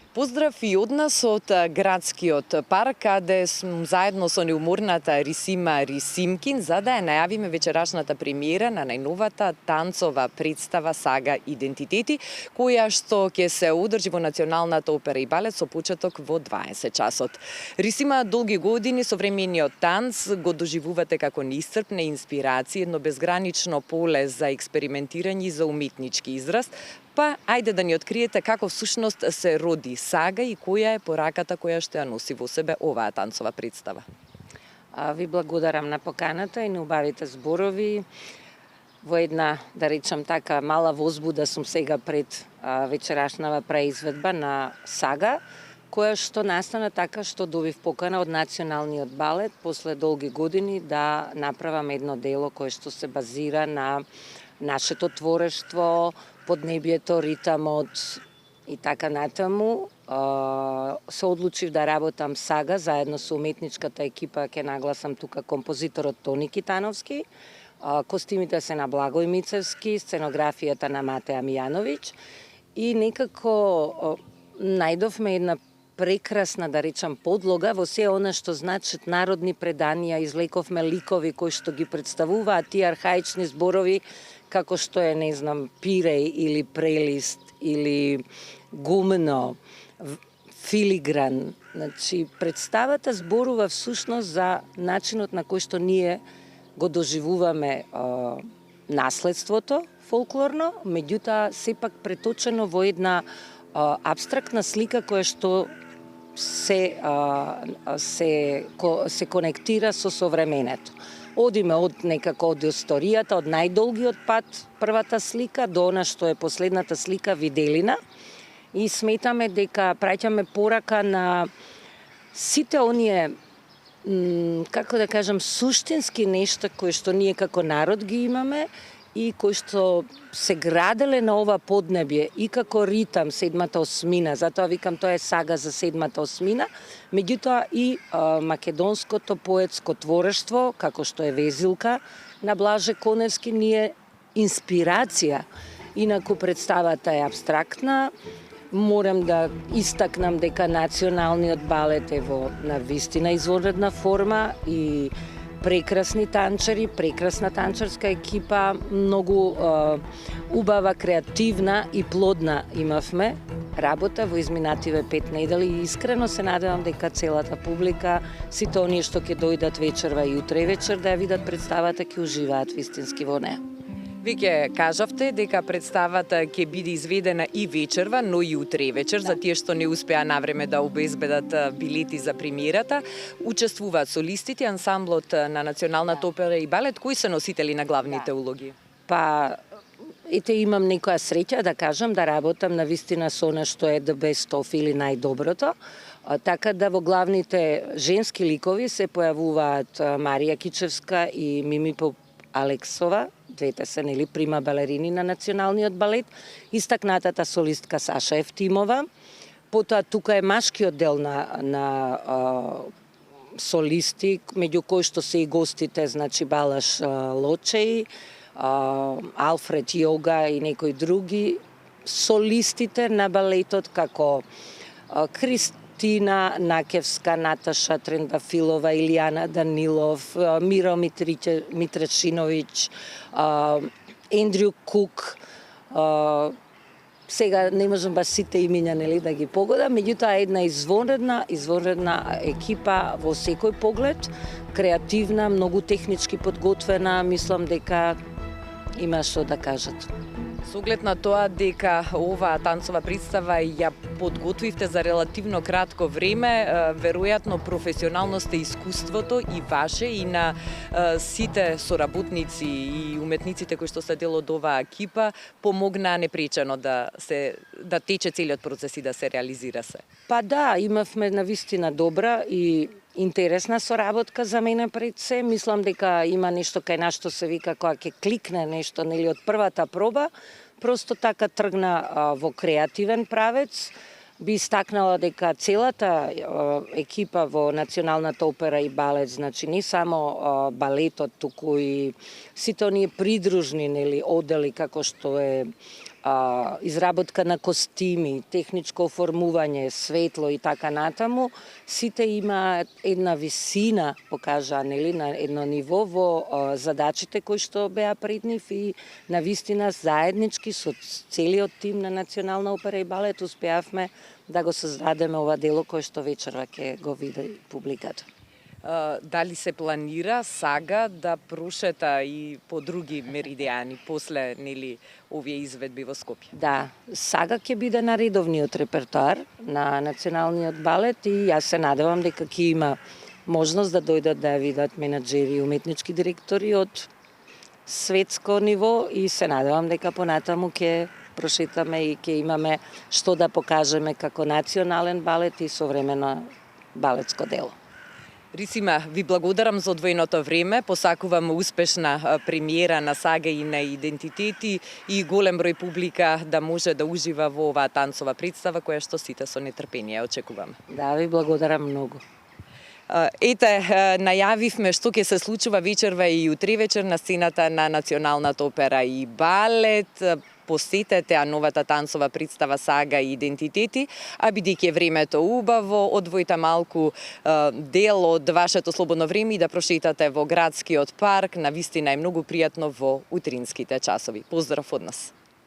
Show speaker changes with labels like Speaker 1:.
Speaker 1: Поздрав и од нас од градскиот парк, каде сум заедно со неуморната Рисима Рисимкин, за да ја најавиме вечерашната премиера на најновата танцова представа Сага Идентитети, која што ќе се одржи во Националната опера и балет со почеток во 20 часот. Рисима, долги години современиот танц го доживувате како неисцрпна инспирација, едно безгранично поле за експериментирање и за уметнички израз. Па, ајде да ни откриете како всушност се роди Сага и која е пораката која што ја носи во себе оваа танцова представа.
Speaker 2: Ви благодарам на поканата и на убавите зборови. Во една, да речам така, мала возбуда сум сега пред вечерашнава преизведба на Сага, која што настана така што добив покана од Националниот балет после долги години да направам едно дело кое што се базира на нашето творештво, поднебието, ритамот и така натаму. Се одлучив да работам Сага заедно со уметничката екипа, ќе нагласам тука композиторот Тони Китановски, костимите се на Благој Мицевски, сценографијата на Матеја Мијановиќ и некако најдовме една прекрасна, да речам, подлога во се она што значат народни преданија, излековме ликови кои што ги представуваат тие архаични зборови како што е, не знам, пиреј или прелист или гумно, филигран. Значи, представата зборува всушност за начинот на кој што ние го доживуваме наследството фолклорно, меѓутоа сепак преточено во една апстрактна слика која што се конектира со современето. Одиме од некако од историјата, од најдолгиот пат, првата слика, до она што е последната слика, Виделина, и сметаме дека праќаме порака на сите оние, како да кажам, суштински нешта кои што ние како народ ги имаме и кои што се граделе на ова поднебје и како ритам седмата осмина, затоа викам тоа е сага за седмата осмина, меѓутоа и македонското поетско творештво, како што е Везилка на Блаже Коневски, ни е инспирација. Инаку представата е абстрактна, морам да истакнам дека Националниот балет е во навистина извонредна форма и прекрасни танчари, прекрасна танчарска екипа, многу убава, креативна и плодна имавме работа во изминативе 5 недели и искрено се надевам дека целата публика, сите оние што ќе дојдат вечерва и утре вечер да ја видат представата, ќе уживаат вистински во неа.
Speaker 1: Веќе кажавте дека представата ќе биде изведена и вечерва, но и утре вечер, за тие што не успеа навреме да обезбедат билети за премиерата. Учествуваат солистите, ансамблот на Националната опера и балет. Кои се носители на главните улоги?
Speaker 2: Па, ете, имам некоја среќа да кажам, да работам на вистина со она што е the best of или најдоброто. Така да во главните женски ликови се појавуваат Марија Кичевска и Мими Алексова, двете се нели прима балерини на Националниот балет, истакнатата солистка Саша Евтимова, потоа тука е машкиот дел на солисти, меѓу кои што се и гостите, значи Балаш Лочеј, Алфред Јога и некои други, солистите на балетот како Кристина Накевска, Наташа Трендафилова, Илијана Данилов, Миро Митрешиновиќ, Ендрю Кук. Сега не можам баш сите имиња нели да ги погодам, меѓутоа една извонредна екипа во секој поглед, креативна, многу технички подготвена, мислам дека има што да кажат.
Speaker 1: Со оглед на тоа дека оваа танцова представа ја подготвивте за релативно кратко време, веројатно професионалноста и искуството и ваше и на сите соработници и уметниците кои што се дел од оваа екипа помогнаа непречено да тече целиот процес и да се реализира се.
Speaker 2: Па да, имавме навистина добра и интересна соработка за мене пред се. Мислам дека има нешто кај нас што се вика кога ќе кликне нешто нели од првата проба, просто така тргна во креативен правец. Би истакнала дека целата екипа во Националната опера и балет, значи не само балетот, туку и сите оние придружни нели одели како што е изработка на костими, техничко оформување, светло и така натаму, сите имаат една висина, покажа, нели, на едно ниво во задачите кои што беа пред нив и навистина заеднички со целиот тим на Национална опера и балет успеавме да го создадеме ова дело кое што вечерва ќе го види публиката.
Speaker 1: Дали се планира сага да прошета и по други меридијани после нели овие изведби во Скопје?
Speaker 2: Да, сага ќе биде на редовниот репертоар на Националниот балет и јас се надевам дека ќе има можност да дојдат да ја видат менаџери и уметнички директори од светско ниво и се надевам дека понатаму ќе прошетаме и ќе имаме што да покажеме како национален балет и современо балетско дело.
Speaker 1: Рисима, ви благодарам за одвоеното време, посакувам успешна премиера на сага и на идентитети и голем број публика да може да ужива во оваа танцова представа која што сите со нетрпение очекуваме.
Speaker 2: Да, ви благодарам многу.
Speaker 1: Ете, најавивме што ќе се случува вечерва и утре вечер на сцената на Националната опера и балет. Посетете новата танцова представа Сага и идентитети, а бидејќи времето убаво, одвојте малку дел од вашето слободно време и да прошетате во градскиот парк, навистина е многу пријатно во утринските часови. Поздрав од нас.